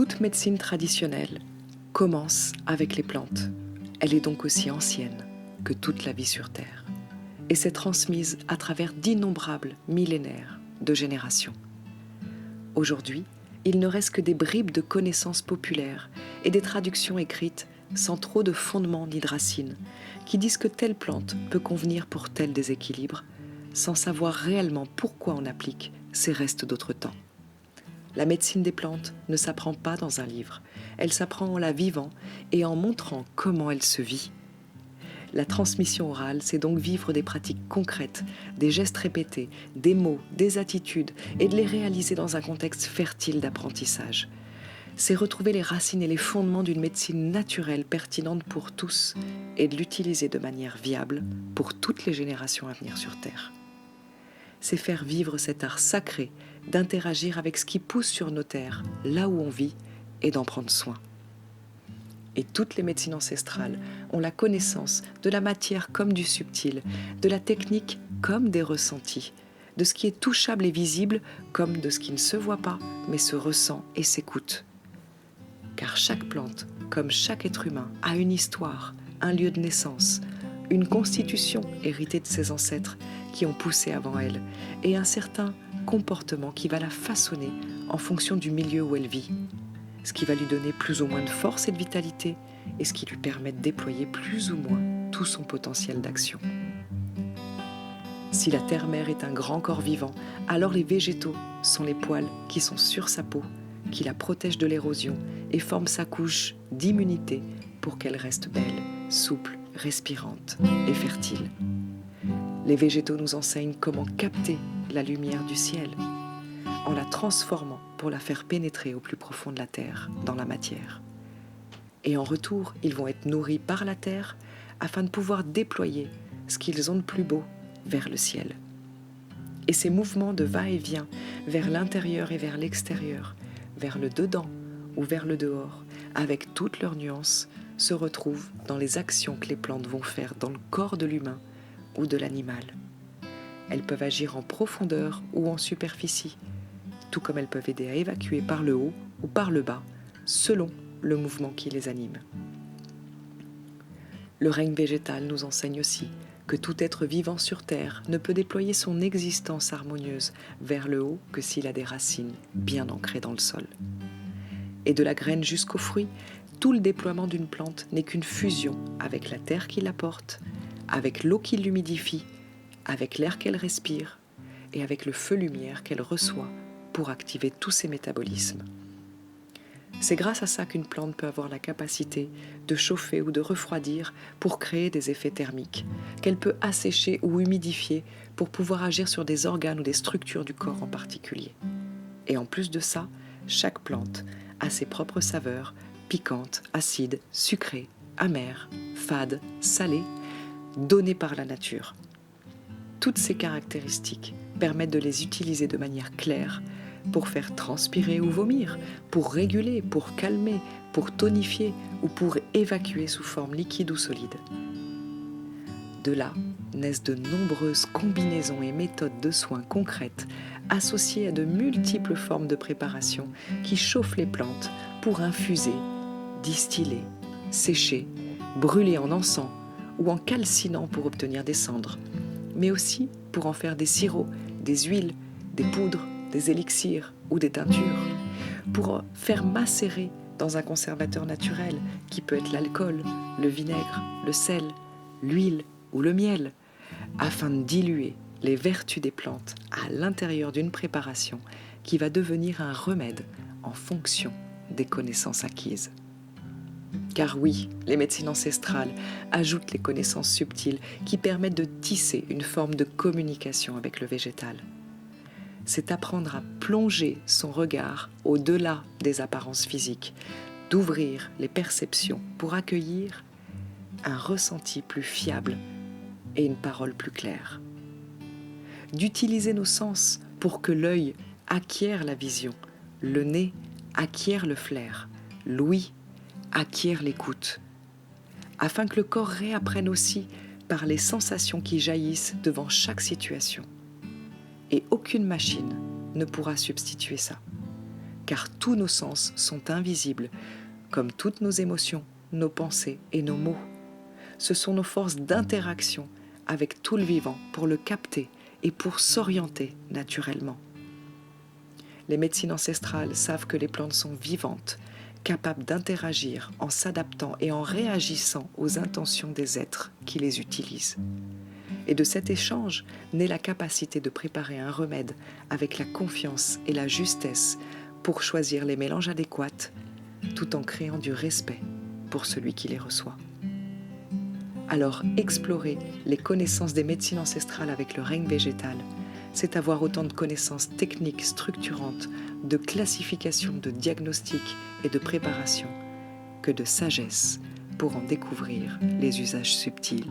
Toute médecine traditionnelle commence avec les plantes. Elle est donc aussi ancienne que toute la vie sur Terre et s'est transmise à travers d'innombrables millénaires de générations. Aujourd'hui, il ne reste que des bribes de connaissances populaires et des traductions écrites sans trop de fondements ni de racines, qui disent que telle plante peut convenir pour tel déséquilibre, sans savoir réellement pourquoi on applique ces restes d'autres temps. La médecine des plantes ne s'apprend pas dans un livre, elle s'apprend en la vivant et en montrant comment elle se vit. La transmission orale, c'est donc vivre des pratiques concrètes, des gestes répétés, des mots, des attitudes, et de les réaliser dans un contexte fertile d'apprentissage. C'est retrouver les racines et les fondements d'une médecine naturelle pertinente pour tous et de l'utiliser de manière viable pour toutes les générations à venir sur Terre. C'est faire vivre cet art sacré d'interagir avec ce qui pousse sur nos terres, là où on vit, et d'en prendre soin. Et toutes les médecines ancestrales ont la connaissance de la matière comme du subtil, de la technique comme des ressentis, de ce qui est touchable et visible comme de ce qui ne se voit pas, mais se ressent et s'écoute. Car chaque plante, comme chaque être humain, a une histoire, un lieu de naissance, une constitution héritée de ses ancêtres qui ont poussé avant elle, et un certain comportement qui va la façonner en fonction du milieu où elle vit, ce qui va lui donner plus ou moins de force et de vitalité, et ce qui lui permet de déployer plus ou moins tout son potentiel d'action. Si la terre-mère est un grand corps vivant, alors les végétaux sont les poils qui sont sur sa peau, qui la protègent de l'érosion et forment sa couche d'immunité pour qu'elle reste belle, souple, respirante et fertile. Les végétaux nous enseignent comment capter la lumière du ciel, en la transformant pour la faire pénétrer au plus profond de la terre, dans la matière. Et en retour, ils vont être nourris par la terre afin de pouvoir déployer ce qu'ils ont de plus beau vers le ciel. Et ces mouvements de va-et-vient vers l'intérieur et vers l'extérieur, vers le dedans ou vers le dehors, avec toutes leurs nuances, se retrouvent dans les actions que les plantes vont faire dans le corps de l'humain ou de l'animal. Elles peuvent agir en profondeur ou en superficie, tout comme elles peuvent aider à évacuer par le haut ou par le bas, selon le mouvement qui les anime. Le règne végétal nous enseigne aussi que tout être vivant sur Terre ne peut déployer son existence harmonieuse vers le haut que s'il a des racines bien ancrées dans le sol. Et de la graine jusqu'au fruit, tout le déploiement d'une plante n'est qu'une fusion avec la terre qui la porte, avec l'eau qui l'humidifie, avec l'air qu'elle respire et avec le feu-lumière qu'elle reçoit pour activer tous ses métabolismes. C'est grâce à ça qu'une plante peut avoir la capacité de chauffer ou de refroidir pour créer des effets thermiques, qu'elle peut assécher ou humidifier pour pouvoir agir sur des organes ou des structures du corps en particulier. Et en plus de ça, chaque plante a ses propres saveurs, piquantes, acides, sucrées, amères, fades, salées, données par la nature. Toutes ces caractéristiques permettent de les utiliser de manière claire pour faire transpirer ou vomir, pour réguler, pour calmer, pour tonifier ou pour évacuer sous forme liquide ou solide. De là naissent de nombreuses combinaisons et méthodes de soins concrètes associées à de multiples formes de préparation qui chauffent les plantes pour infuser, distiller, sécher, brûler en encens ou en calcinant pour obtenir des cendres, mais aussi pour en faire des sirops, des huiles, des poudres, des élixirs ou des teintures, pour faire macérer dans un conservateur naturel qui peut être l'alcool, le vinaigre, le sel, l'huile ou le miel, afin de diluer les vertus des plantes à l'intérieur d'une préparation qui va devenir un remède en fonction des connaissances acquises. Car oui, les médecines ancestrales ajoutent les connaissances subtiles qui permettent de tisser une forme de communication avec le végétal. C'est apprendre à plonger son regard au-delà des apparences physiques, d'ouvrir les perceptions pour accueillir un ressenti plus fiable et une parole plus claire. D'utiliser nos sens pour que l'œil acquiert la vision, le nez acquiert le flair, l'ouïe acquiert l'écoute, afin que le corps réapprenne aussi par les sensations qui jaillissent devant chaque situation. Et aucune machine ne pourra substituer ça. car tous nos sens sont invisibles, comme toutes nos émotions, nos pensées et nos mots. Ce sont nos forces d'interaction avec tout le vivant pour le capter et pour s'orienter naturellement. Les médecines ancestrales savent que les plantes sont vivantes, capables d'interagir en s'adaptant et en réagissant aux intentions des êtres qui les utilisent. Et de cet échange naît la capacité de préparer un remède avec la confiance et la justesse pour choisir les mélanges adéquats, tout en créant du respect pour celui qui les reçoit. Alors, explorer les connaissances des médecines ancestrales avec le règne végétal, c'est avoir autant de connaissances techniques structurantes, de classification, de diagnostic et de préparation, que de sagesse pour en découvrir les usages subtils.